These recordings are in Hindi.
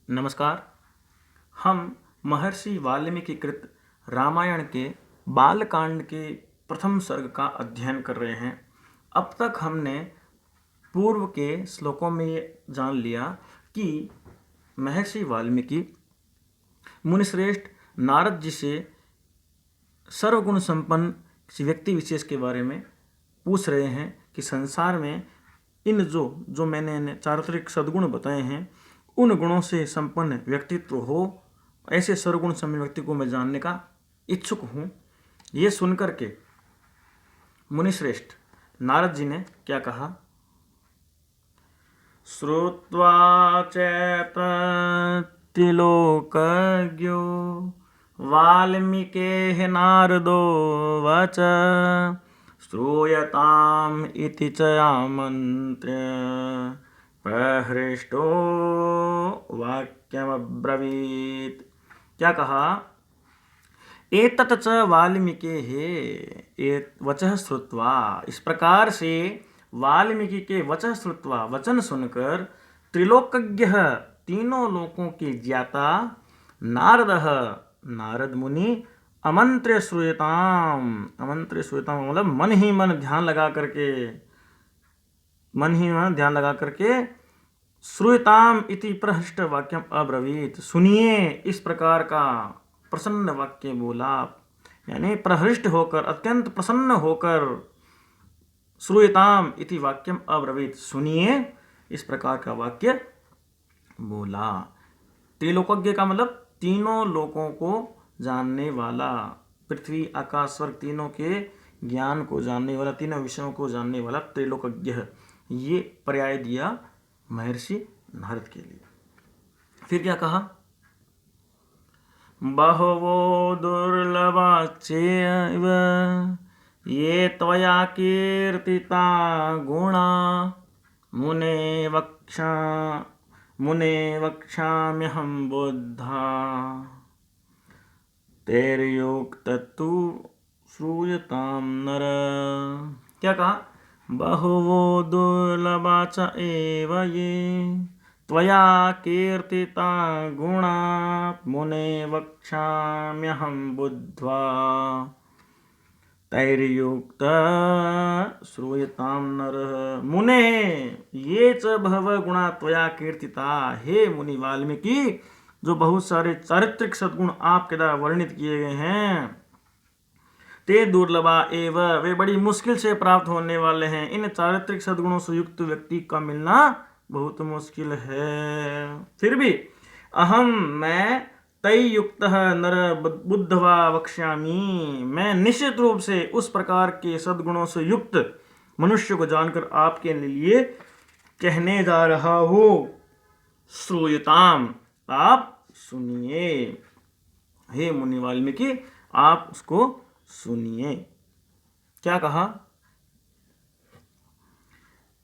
नमस्कार। हम महर्षि वाल्मीकि कृत रामायण के बालकांड के प्रथम सर्ग का अध्ययन कर रहे हैं। अब तक हमने पूर्व के श्लोकों में ये जान लिया कि महर्षि वाल्मीकि मुनिश्रेष्ठ नारद जी से सर्वगुण संपन्न किसी व्यक्ति विशेष के बारे में पूछ रहे हैं कि संसार में इन जो मैंने चारित्रिक सद्गुण बताए हैं, उन गुणों से संपन्न व्यक्तित्व हो, ऐसे सर्वगुण संपन्न व्यक्ति को मैं जानने का इच्छुक हूँ। ये सुनकर के मुनिश्रेष्ठ नारद जी ने क्या कहा? श्रुत्वा चैततिलोकज्ञो वाल्मीकेः नारदो वच श्रूयताम् इति च आमन्त्र्य प्रहृष्टो वाक्यमब्रवीत्। क्या कहा? एतत् च वाल्मीकेः वचः श्रुत्वा, इस प्रकार से वाल्मीकि के वचः श्रुत्वा, वचन सुनकर, त्रिलोकज्ञ, तीनों लोकों के ज्ञाता, नारदः, नारद मुनि, अमंत्र्य श्रूयताम, अमंत्र्य श्रूयताम मतलब मन ही मन ध्यान लगा करके श्रूयताम इति प्रहृष्ट वाक्यम अब्रवीत, सुनिए, इस प्रकार का प्रसन्न वाक्य बोला। यानी प्रहृष्ट होकर, अत्यंत प्रसन्न होकर, श्रूयताम इति वाक्यम अब्रवीत, सुनिए, इस प्रकार का वाक्य बोला। त्रिलोकज्ञ का मतलब तीनों लोकों को जानने वाला, पृथ्वी आकाश स्वर्ग तीनों के ज्ञान को जानने वाला, तीनों विषयों को जानने वाला त्रिलोकज्ञ। ये पर्याय दिया महर्षि नारद के लिए। फिर क्या कहा? बहवो दुर्लभा चैव ये त्वया कीर्तिता गुणा मुने वक्ष्याम्यहं बुद्धा तैर्युक्तस्तु श्रूयतां नर। क्या कहा? बहवो दुर्लभा च एव ये त्वया कीर्तिता गुणा मुने वक्ष्याम्यहं बुद्ध्वा तैर्युक्त श्रूयतां नरः। मुने ये च बहवः गुणा त्वया कीर्तिता, हे मुनि वाल्मीकि, जो बहुत सारे चारित्रिक सद्गुण आपके द्वारा वर्णित किए गए हैं, ते दुर्लभा एव, वे बड़ी मुश्किल से प्राप्त होने वाले हैं। इन चारित्रिक सद्गुणों से युक्त व्यक्ति का मिलना बहुत मुश्किल है। फिर भी अहम, मैं, तै युक्त नर बुद्धवा वक्ष्यामि, मैं निश्चित रूप से उस प्रकार के सद्गुणों से युक्त मनुष्य को जानकर आपके लिए कहने जा रहा हूँ। श्रूयताम, आप सुनिए, हे मुनि वाल्मीकि, आप उसको सुनिए। क्या कहा?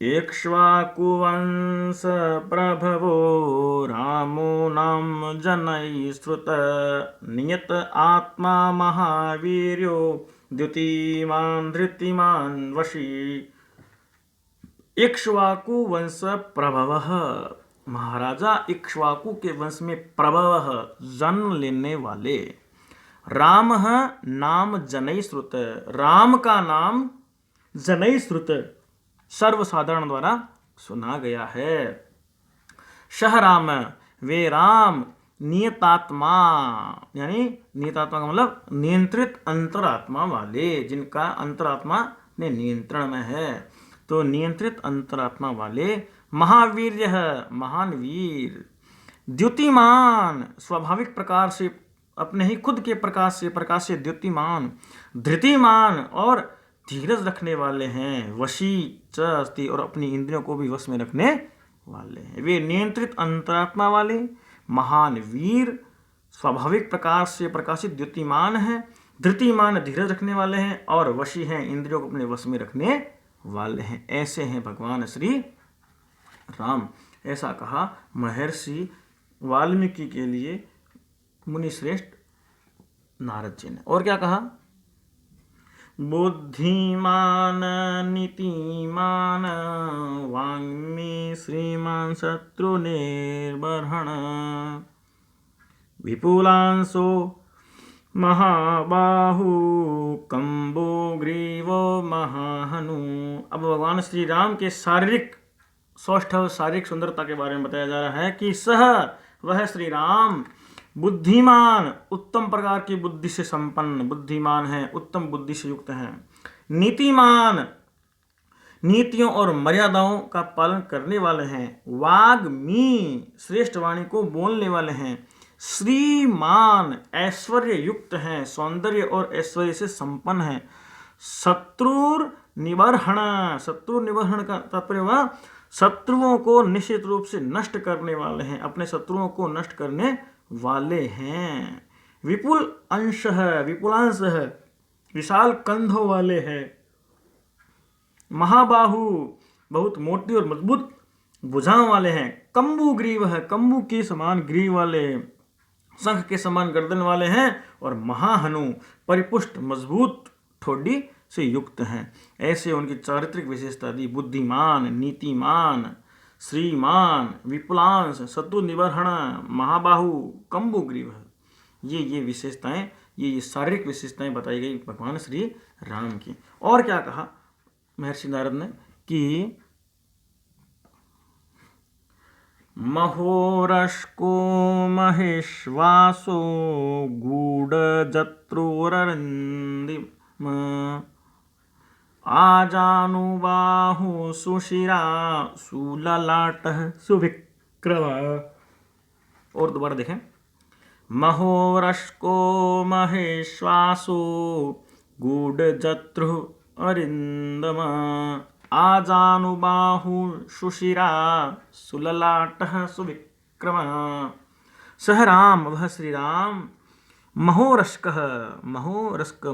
इक्ष्वाकुवंश प्रभवो रामो नाम जनैः नियत आत्मा महावीर्यो द्युतिमान् धृतिमान् वशी। इक्ष्वाकु वंश प्रभवः, महाराजा इक्ष्वाकु के वंश में प्रभवः, जन्म लेने वाले। राम नाम जनैश्रुत, राम का नाम जनैश्रुत, सर्वसाधारण द्वारा सुना गया है। शह राम, वे राम, नियतात्मा, यानी नियतात्मा का मतलब नियंत्रित अंतरात्मा वाले, जिनका अंतरात्मा ने नियंत्रण में है, तो नियंत्रित अंतरात्मा वाले। महावीर्य, महान वीर। द्युतिमान, स्वाभाविक प्रकार से, अपने ही खुद के प्रकाश से द्युतिमान। धृतिमान, और धीरज रखने वाले हैं। वशी च अस्ति, और अपनी इंद्रियों को भी वश में रखने वाले हैं। वे नियंत्रित अंतरात्मा वाले, महान वीर, स्वाभाविक प्रकाश से प्रकाशित द्युतिमान हैं, धृतिमान, धीरज रखने वाले हैं, और वशी हैं, इंद्रियों को अपने वश में रखने वाले हैं। ऐसे हैं भगवान श्री राम। ऐसा कहा महर्षि वाल्मीकि के लिए मुनिश्रेष्ठ नारद जी ने। और क्या कहा? बुद्धिमान नीतिमान वाङ्मी श्रीमान् शत्रुनिर्बर्हण विपुलांशो महाबाहु कंबो ग्रीवो महाहनु। अब भगवान श्री राम के शारीरिक सौष्ठव शारीरिक सुंदरता के बारे में बताया जा रहा है कि सह वह श्री राम बुद्धिमान उत्तम प्रकार की बुद्धि से संपन्न बुद्धिमान है, उत्तम बुद्धि से युक्त है। नीतिमान नीतियों और मर्यादाओं का पालन करने वाले हैं। वाग्मी श्रेष्ठ वाणी को बोलने वाले हैं। श्रीमान ऐश्वर्य युक्त हैं, सौंदर्य और ऐश्वर्य से संपन्न है। शत्रु निबर्हण का तात्पर्य हुआ शत्रुओं को निश्चित रूप से नष्ट करने वाले हैं, अपने शत्रुओं को नष्ट करने वाले हैं। विपुल अंश है, विपुलांश है, विशाल कंधों वाले हैं। महाबाहु बहुत मोटी और मजबूत भुजाओं वाले हैं। कंबु ग्रीव है, कंबु के समान ग्रीव वाले, शंख के समान गर्दन वाले हैं। और महाहनु परिपुष्ट मजबूत ठोडी से युक्त हैं। ऐसे उनकी चारित्रिक विशेषता दी। बुद्धिमान, नीतिमान, श्रीमान, विपुलांश, शत्रु निबर्हण, महाबाहु, कंबुग्रीव, ये विशेषताएं, ये शारीरिक विशेषताएं बताई गई भगवान श्री राम की। और क्या कहा महर्षि नारद ने कि महोरश्को महेश्वासो गूढ़जत्रुररिन्दिम आजानुबाहु सुशिरा सुललाट सुविक्रम। और दोबारा देखें। महोरश्को महेश्वासो गूढ़जत्रु अरिंदम आजानुबाहु सुशिरा सुललाट सुविक्रम। सह राम वह श्री राम महोरस्क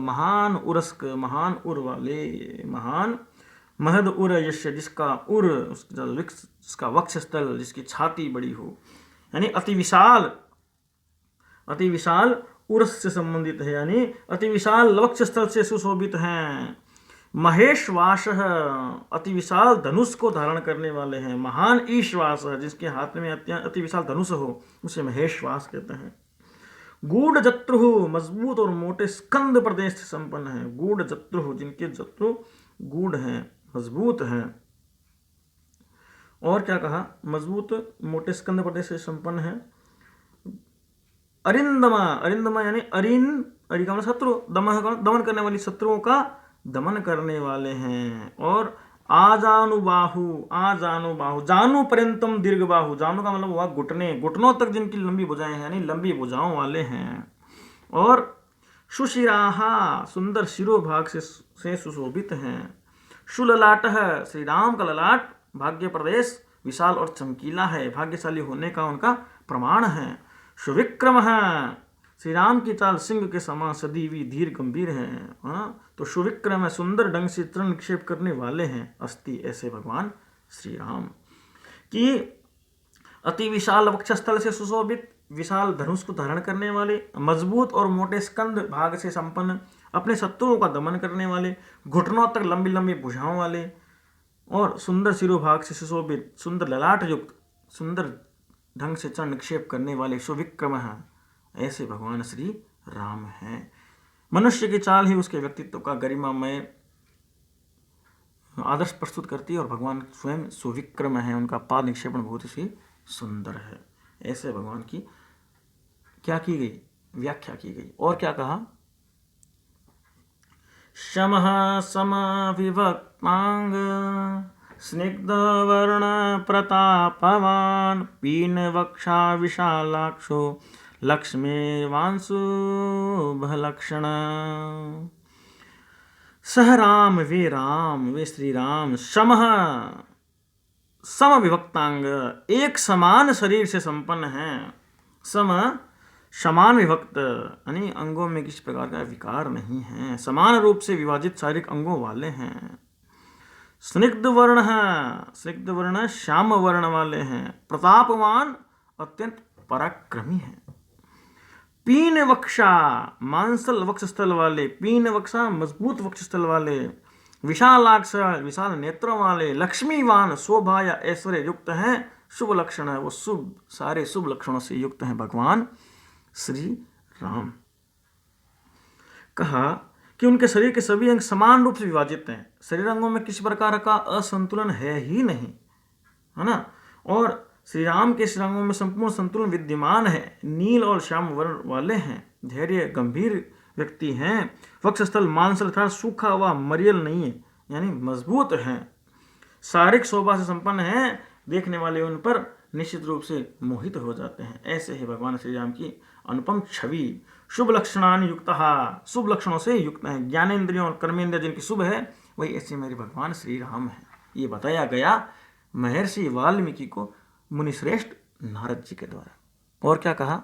महान उरस्क महान उर वाले, महान महद उर यश जिसका उर जिसका वक्षस्थल जिसकी छाती बड़ी हो, यानी अति विशाल उरस से संबंधित है, यानी अति विशाल वक्षस्थल से सुशोभित हैं। महेशवास अति विशाल धनुष को धारण करने वाले हैं। महान ईश्वास जिसके हाथ में अति विशाल धनुष हो उसे महेशवास कहते हैं। गूढ़ जत्रु मजबूत और मोटे स्कंद प्रदेश से संपन्न है। गूढ़ जत्रु जिनके जत्रु गूढ़ हैं, मजबूत हैं। और क्या कहा? मजबूत मोटे स्कंद प्रदेश से संपन्न है। अरिंदमा यानी अरि का शत्रु, दमन करने वाली शत्रुओं का दमन करने वाले हैं। और आजानुबाहु जानु पर्यंतम दीर्घ बाहु, जानु का मतलब हुआ घुटनों तक जिनकी लंबी भुजाएं हैं, यानी लंबी भुजाओं वाले हैं। और सुशिराहा सुंदर शिरोभाग से सुशोभित हैं। सुललाट श्री राम का ललाट भाग्य प्रदेश विशाल और चमकीला है, भाग्यशाली होने का उनका प्रमाण है। सुविक्रम श्री राम की चाल सिंह के समान सदी हुई धीर गंभीर है। तो सुविक्रम है, सुंदर ढंग से तृण निक्षेप करने वाले हैं। अस्ति ऐसे भगवान श्री राम की अति विशाल वक्षस्थल से सुशोभित, विशाल धनुष को धारण करने वाले, मजबूत और मोटे स्कंद भाग से संपन्न, अपने शत्रुओं का दमन करने वाले, घुटनों तक लंबी लंबी भुजाओं वाले और सुंदर शिरोभाग से सुशोभित, सुंदर ललाट युक्त, सुंदर ढंग से चरण निक्षेप करने वाले सुविक्रम है। ऐसे भगवान श्री राम हैं। मनुष्य की चाल ही उसके व्यक्तित्व का गरिमामय आदर्श प्रस्तुत करती है और भगवान स्वयं सुविक्रम है। उनका पाद निक्षेपण बहुत ही सुंदर है। ऐसे भगवान की क्या की गई? व्याख्या की गई। और क्या कहा? शमः समविभक्तांग स्निग्ध वर्ण प्रतापवान पीन वक्षा विशालाक्षो लक्ष्मी वांशुभलक्षण। सह राम वे श्री राम समः समविभक्तांग एक समान शरीर से संपन्न हैं। समान विभक्त यानी अंगों में किसी प्रकार का विकार नहीं है, समान रूप से विभाजित शारीरिक अंगों वाले हैं। स्निग्ध वर्ण श्याम वर्ण वाले हैं। प्रतापवान अत्यंत पराक्रमी है। पीन वक्षा, मांसल वक्षस्थल वाले, पीन वक्षा मजबूत वक्षस्थल वाले, विशालाक्ष विशाल नेत्रों वाले, लक्ष्मीवान शोभा या ऐश्वर्य युक्त हैं, शुभ लक्षण है, वो शुभ सारे शुभ लक्षणों से युक्त हैं भगवान श्री राम। कहा कि उनके शरीर के सभी अंग समान रूप से विभाजित हैं, शरीर अंगों में किसी प्रकार का असंतुलन है ही नहीं, है ना। और श्री राम के शरीरांगों में संपूर्ण संतुलन विद्यमान है, नील और श्याम वर्ण वाले हैं, धैर्य गंभीर व्यक्ति हैं, वक्षस्थल मांसल अर्थात सूखा हुआ मरियल नहीं है, यानी मजबूत हैं, शारीरिक शोभा से संपन्न हैं, देखने वाले उन पर निश्चित रूप से मोहित हो जाते हैं। ऐसे ही भगवान श्री राम की अनुपम छवि। शुभ लक्षणानि युक्तः, शुभ लक्षणों से युक्त हैं, ज्ञानेन्द्रियों और कर्मेंद्रिय जिनकी शुभ है वही ऐसे मेरे भगवान श्री राम है। ये बताया गया महर्षि वाल्मीकि को मुनिश्रेष्ठ नारद जी के द्वारा। और क्या कहा,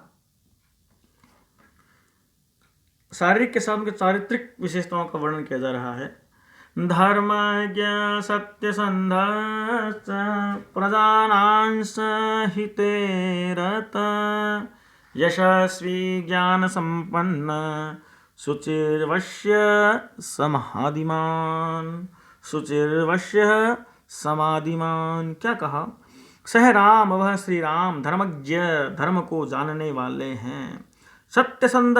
शारीरिक के साथ उनके चारित्रिक विशेषताओं का वर्णन किया जा रहा है। धर्मज्ञ सत्यसन्धश्च प्रजानां हिते रत, यशस्वी ज्ञान संपन्न शुचिर्वश्य समाधिमान, शुचिर्वश्य समाधिमान। क्या कहा, सह राम वह श्री राम धर्मज्ञ धर्म को जानने वाले हैं, सत्यसंध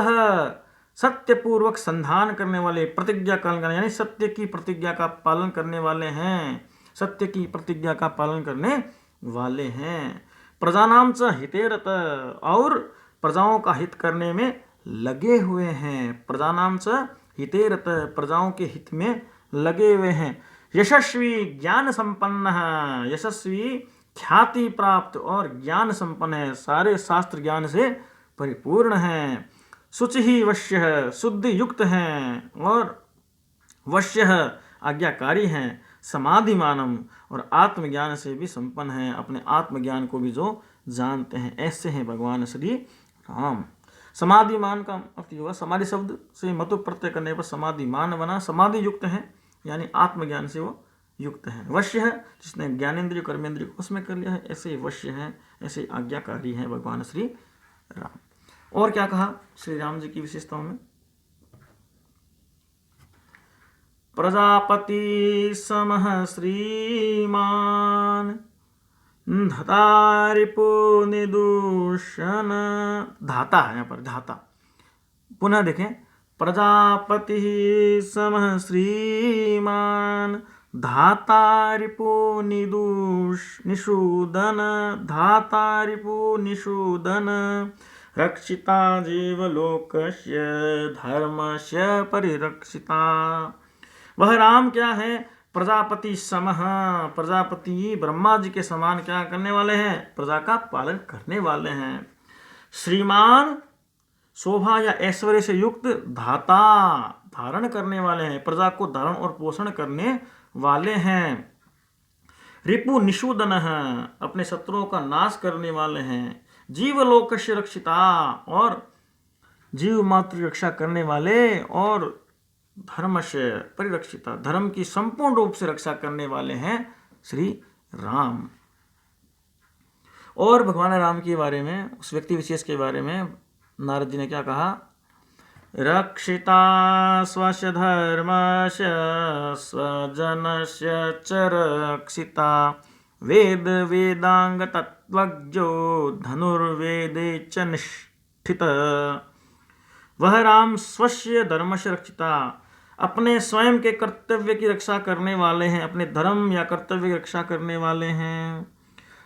सत्यपूर्वक संधान करने वाले, प्रतिज्ञा पालन यानी सत्य की प्रतिज्ञा का पालन करने वाले हैं, सत्य की प्रतिज्ञा का पालन करने वाले हैं, प्रजानाम च हितेरत और प्रजाओं का हित करने में लगे हुए हैं, प्रजानाम च हितेरत प्रजाओं के हित में लगे हुए हैं, यशस्वी ज्ञान संपन्न है, यशस्वी ख्याति प्राप्त और ज्ञान संपन्न है, सारे शास्त्र ज्ञान से परिपूर्ण है, शुचि ही वश्य है, शुद्धि युक्त हैं, और वश्य आज्ञाकारी हैं, समाधिमानम और आत्मज्ञान से भी संपन्न हैं, अपने आत्मज्ञान को भी जो जानते हैं, ऐसे हैं भगवान श्री राम। समाधिमान का अर्थ हुआ, समाधि शब्द से मतु प्रत्यय करने पर समाधिमान बना, समाधि युक्त हैं यानी आत्मज्ञान से वो युक्त हैं, वश्य है जिसने ज्ञानेन्द्रिय कर्मेंद्रिय को उसमें कर लिया है, ऐसे ही वश्य हैं, ऐसे ही आज्ञाकारी हैं भगवान श्री राम। और क्या कहा श्री राम जी की विशेषताओं में, प्रजापति समः श्रीमान धाता रिपु निदूषण, धाता है यहाँ पर, धाता, पुनः देखें, प्रजापति समः श्रीमान धाता रिपु निषूदन, धाता रिपु निषूदन, रक्षिता जीवलोकस्य धर्मस्य परिरक्षिता। वह राम क्या है, प्रजापति समः, प्रजापति ब्रह्मा जी के समान क्या करने वाले हैं, प्रजा का पालन करने वाले हैं, श्रीमान शोभा या ऐश्वर्य से युक्त, धाता धारण करने वाले हैं, प्रजा को धारण और पोषण करने वाले हैं, रिपु निषूदन है, अपने शत्रुओं का नाश करने वाले हैं, जीवलोकस्य रक्षिता और जीव मात्र रक्षा करने वाले, और धर्मस्य परिरक्षिता धर्म की संपूर्ण रूप से रक्षा करने वाले हैं श्री राम। और भगवान राम के बारे में, उस व्यक्ति विशेष के बारे में नारद जी ने क्या कहा, रक्षिता स्वस्य धर्मस्य स्वजनस्य च रक्षिता, वेद वेदांग तत्वज्ञो धनुर्वेदे च निष्ठित। वह राम स्वस्य धर्मस्य रक्षिता, अपने स्वयं के कर्तव्य की रक्षा करने वाले हैं, अपने धर्म या कर्तव्य की रक्षा करने वाले हैं,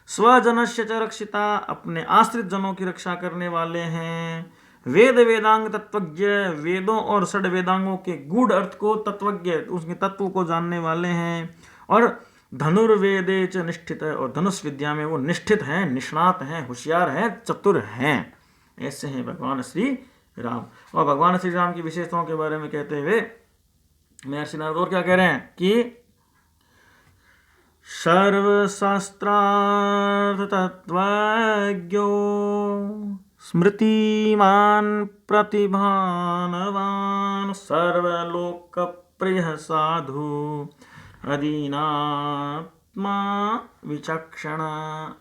स्वजनस्य च रक्षिता, अपने आश्रित जनों की रक्षा करने वाले हैं, वेद वेदांग तत्वज्ञ, वेदों और षड वेदांगों के गूढ़ अर्थ को तत्वज्ञ उसके तत्व को जानने वाले हैं, और धनुर्वेदे च निष्ठित, और धनुष विद्या में वो निष्ठित हैं, निष्णात हैं, होशियार हैं, चतुर हैं, ऐसे हैं भगवान श्री राम। और भगवान श्री राम की विशेषताओं के बारे में कहते हुए महर्षि नारद और क्या कह रहे हैं कि सर्वशास्त्रार्थ तत्वज्ञो स्मृतिमान प्रतिभानवान सर्वलोक प्रिय साधु अदीनात्मा विचक्षण,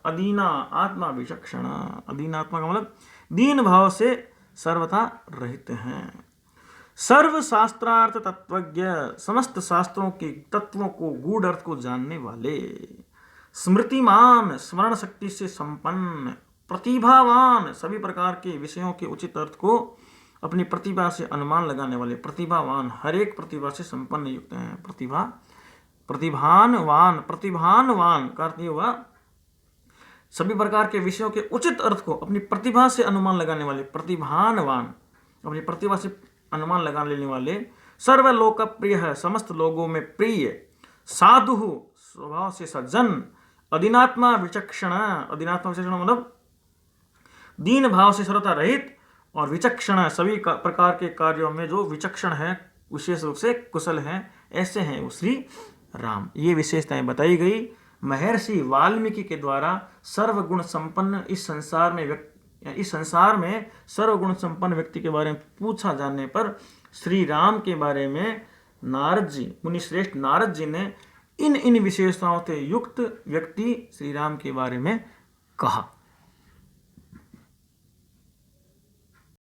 अदीना आत्मा विचक्षण, अदीनात्मा का मतलब दीन भाव से सर्वथा रहित हैं। सर्व शास्त्रार्थ तत्वज्ञ, समस्त शास्त्रों के तत्वों को, गूढ़ अर्थ को जानने वाले, स्मृतिमान, स्मरण शक्ति से संपन्न, प्रतिभावान, सभी प्रकार के विषयों के उचित अर्थ को अपनी प्रतिभा से अनुमान लगाने वाले, प्रतिभावान, हर एक प्रतिभा से संपन्न युक्त हैं। प्रतिभानवान का अर्थ हुआ सभी प्रकार के विषयों के उचित अर्थ को अपनी प्रतिभा से अनुमान लगाने वाले, प्रतिभानवान, अपनी प्रतिभा से अनुमान लगा लेने वाले, सर्वलोक प्रिय है, समस्त लोगों में प्रिय, साधु, स्वभाव से सज्जन, अधीनात्मा विचक्षण, अधीनात्मा विचक्षण मतलब दीन भाव से सरलता रहित, और विचक्षण, सभी प्रकार के कार्यों में जो विचक्षण है, विशेष रूप से कुशल हैं, ऐसे हैं वो श्री राम। ये विशेषताएं बताई गई महर्षि वाल्मीकि के द्वारा। सर्वगुण संपन्न इस संसार में सर्वगुण संपन्न व्यक्ति के बारे में पूछा जाने पर श्री राम के बारे में नारद जी, मुनिश्रेष्ठ नारद जी ने इन विशेषताओं से युक्त व्यक्ति श्री राम के बारे में कहा।